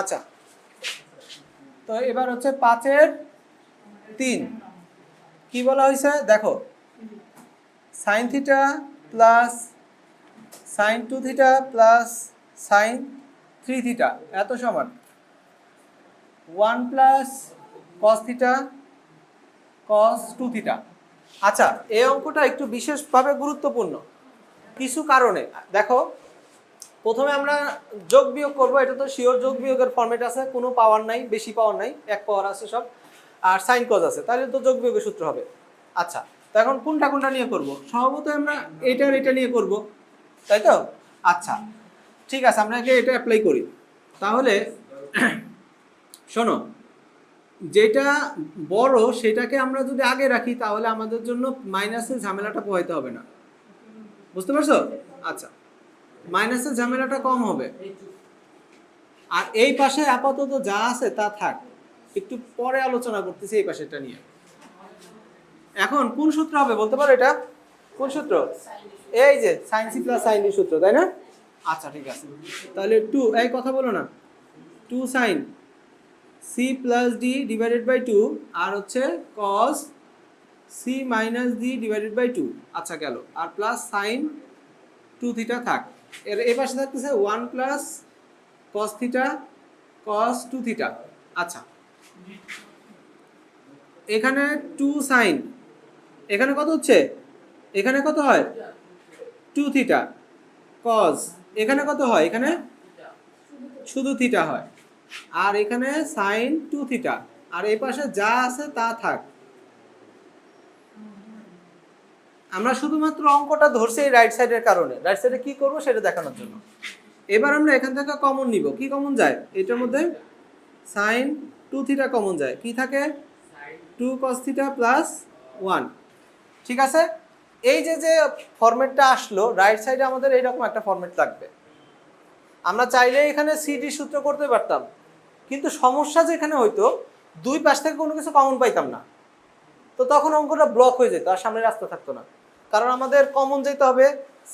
আচ্ছা, তো এবার হচ্ছে 5-এর 3 কি বলা হয়েছে দেখো, sine theta plus sign 2 theta plus sign 3 theta এত সমান 1 plus cos theta cos 2 theta. আচ্ছা, এই অঙ্কটা একটু বিশেষভাবে গুরুত্বপূর্ণ কিছু কারণে। দেখো, প্রথমে আমরা যোগ বিয়োগ করবো, এটা তো শিওর যোগ বিয়োগের ফরম্যাট আছে, কোনো পাওয়ার নাই, বেশি পাওয়ার নাই, এক পাওয়ার আছে সব, আর সাইন কজ আছে, তাহলে তো যোগ বিয়োগের সূত্র হবে। আচ্ছা, তো এখন কোনটা কোনটা নিয়ে করব? স্বভাবত আমরা এটা নিয়ে করব, তাই তো? আচ্ছা ঠিক আছে, আমরা এটা অ্যাপ্লাই করি। তাহলে শোনো, যেটা বড় সেটাকে আমরা যদি আগে রাখি তাহলে আমাদের জন্য মাইনাসের ঝামেলাটা পোহাইতে হবে না, বুঝতে পারছো? আচ্ছা, মাইনাসের ঝামেলাটা কম হবে। আর এই পাশে আপাতত যা আছে তা থাক, একটু পরে আলোচনা করতেছি এই পাশেটা নিয়ে। এখন কোন সূত্র হবে বলতে পারো? এটা কোন সূত্র? এই যে sin c plus sin d সূত্র, তাই না? আচ্ছা ঠিক আছে, তাহলে 2, এই কথা বলো না, 2 sin c plus d divided by 2 আর হচ্ছে cos c minus d divided by 2। আচ্ছা গেল, আর প্লাস sin 2 থিটা থাক। এর এই পাশে থাকতেছে 1 plus cos theta cos 2 theta. আচ্ছা, এখানে 2 sin, এখানে কত হচ্ছে? এখানে কত হয়? 2 থিটা cos, এখানে কত হয়? এখানে শুধু থিটা হয়। আর এখানে sin 2 থিটা, আর এই পাশে যা আছে তা থাক। আমরা শুধুমাত্র অঙ্কটা ধরছি এই রাইট সাইডের কারণে, রাইট সাইডে কি করব সেটা দেখানোর জন্য। এবার আমরা এখান থেকে কমন নিব। কি কমন যায়? এটার মধ্যে sin 2 থিটা কমন যায়, কি থাকে? 2 cos থিটা প্লাস 1। ঠিক আছে, এই যে যে ফরম্যাটটা আসলো রাইট সাইডে আমাদের এইরকম একটা ফরম্যাট লাগবে। আমরা চাইলে এখানে সিডি সূত্র করতে পারতাম, কিন্তু সমস্যা যেখানে হইতো দুই পাশ থেকে কোনো কিছু কমন পাইতাম না, তো তখন অঙ্কটা ব্লক হয়ে যেত, আর সামনে রাস্তা থাকতো না। কারণ আমাদের কমন যেতে হবে,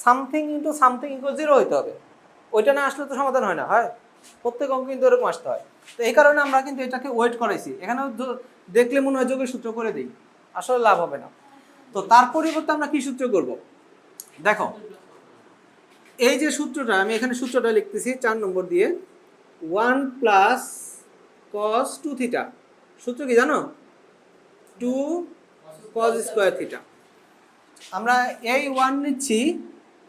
সামথিং ইন্টু সামথিং ইকুয়াল 0 হইতে হবে। ওইটা না আসলে তো সমাধান হয় না, হয় প্রত্যেক অঙ্ক কিন্তু এরকম আসতে হয়। তো এই কারণে আমরা কিন্তু এটাকে ওয়েট করাইছি। এখানেও দেখলে মনে হয় যোগের সূত্র করে দিই, আসলে লাভ হবে না। তো তার পরিবর্তে আমরা কি সূত্র করব? দেখো, এই যে সূত্রটা, আমি এখানে সূত্রটা লিখতেছি 4 নম্বর দিয়ে, 1 প্লাস cos 2 থিটা। সূত্র কি জানো? 2 cos স্কয়ার থিটা। আমরা এই 1 নিচ্ছি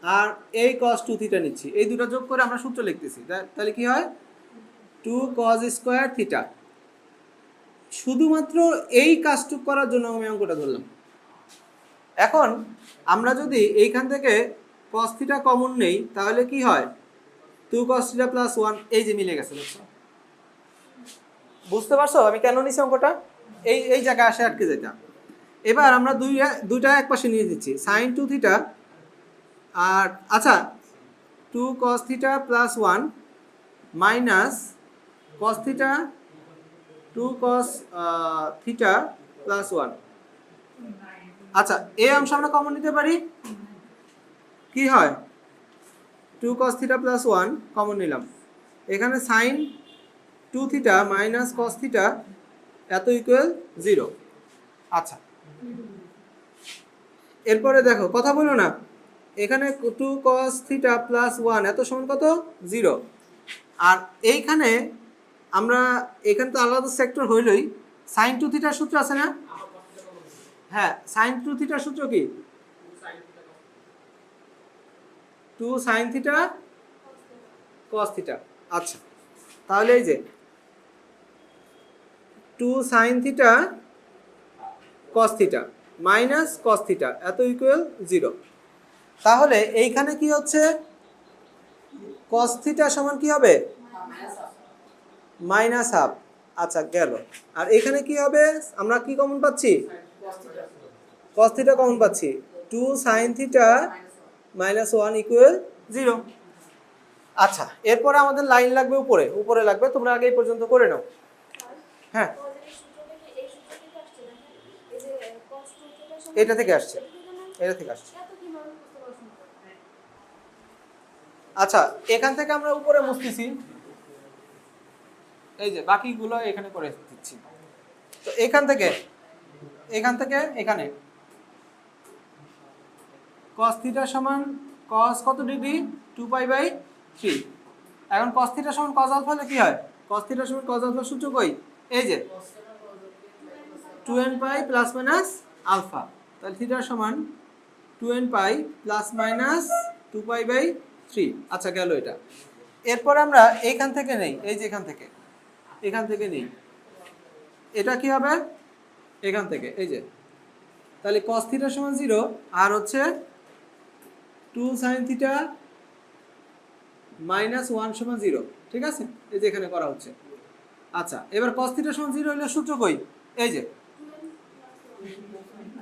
আর এই cos 2 থিটা নিচ্ছি, এই দুটো যোগ করে আমরা সূত্র লিখতেছি। তাহলে কি হয়? 2 cos স্কয়ার থিটা। শুধুমাত্র এই কাজটুকু করার জন্য আমি অঙ্কটা ধরলাম। এখন আমরা যদি এইখান থেকে cos থিটা কমন নেই তাহলে কি হয়? 2 cos থিটা প্লাস 1, এই যে মিলে গেছে। বুঝতে পারছো আমি কেন নিছি অঙ্কটা? এই জায়গায় আসে আটকে যেটা। এবার আমরা দুইটা এক পাশে নিয়ে দিচ্ছি, sin 2 থিটা আর আচ্ছা 2 cos theta plus 1 minus cos theta 2 cos theta plus 1। আচ্ছা, এই অংশ আমরা কমন নিতে পারি, কি হয়? 2 cos থিটা প্লাস 1 কমন নিলাম, এখানে sin 2 theta minus cos theta এত ইকুয়াল 0। আচ্ছা, এরপরে দেখো, কথা বলো না, এখানে 2 cos থিটা প্লাস 1 এত সমান কত? 0। আর এইখানে আমরা এখানে তো আলাদা সেক্টর হইলই, sin 2 থিটার সূত্র আছে না? হ্যাঁ, sin 2 থিটার সূত্র কি? 2 sin থিটা cos থিটা। আচ্ছা, তাহলে এই যে 2 sin theta cos theta minus cos theta এত ইকুয়াল 0। তাহলে এইখানে কি হচ্ছে? cos থিটা সমান কি হবে? Minus half. আচ্ছা গেল, আর এখানে কি হবে? আমরা কি কমন পাচ্ছি? cos থিটা কমন পাচ্ছি, 2 sin থিটা মাইনাস 1 ইকুয়াল 0। আচ্ছা, এরপরে আমাদের লাইন লাগবে উপরে লাগবে, তোমরা আগে এই পর্যন্ত করে নাও। হ্যাঁ, এটা থেকে আসছে, এটা থেকে আসছে। আচ্ছা, এখান থেকে আমরা উপরে মুছতেছি, এই যে বাকিগুলো এখানে করে দিচ্ছি। তো এখান থেকে এখানে cos থিটা সমান cos কত ডিগ্রি 2π/3। এখন cos থিটা সমান cos আলফা হলে কি হয়? cos থিটা সমান cos আলফা সূত্র কই? এই যে 2nπ প্লাস মাইনাস আলফা। তাহলে থিটা সমান 2nπ প্লাস মাইনাস 2π/3। আচ্ছা গেল এটা। এরপর আমরা এইখান থেকে নেই, এই যে এখান থেকে নেই, এটা কি হবে? এখান থেকে এই যে, তাহলে cos থিটা সমান 0 আর হচ্ছে 2 sin থিটা মাইনাস 1 সমান 0। ঠিক আছে, এই যে এখানে করা হচ্ছে। আচ্ছা এবার cos থিটা সমান 0 হলে সূত্র কই? এই যে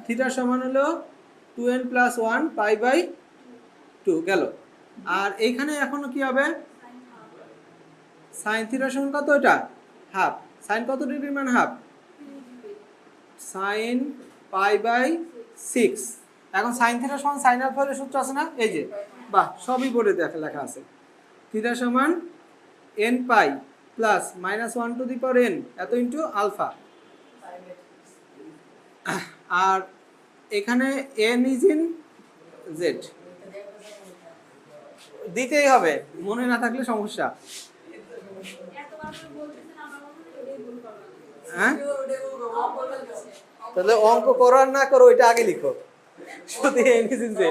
থিটা সমান হলো 2n প্লাস 1 π/2 গেল। আর এইখানে এখনো কি হবে? sin থিটা সমান কত? এটা হাফ। sin কত ডিগ্রি মান হাফ? sin π/6। এখন sin থিটা সমান sin আলফা এর সূত্র আছে না? এই যে বাহ, সবই বোর্ডে লেখা আছে। থিটা সমান n pi plus minus 1 to the power n এত ইনটু আলফা। আর এখানে n ইজ ইন z দিতেই হবে, মনে না থাকলে সমস্যা। হ্যাঁ, তাহলে অঙ্ক করো আর না করো ওইটা আগে লিখো, শুধু n ইজ ইন z।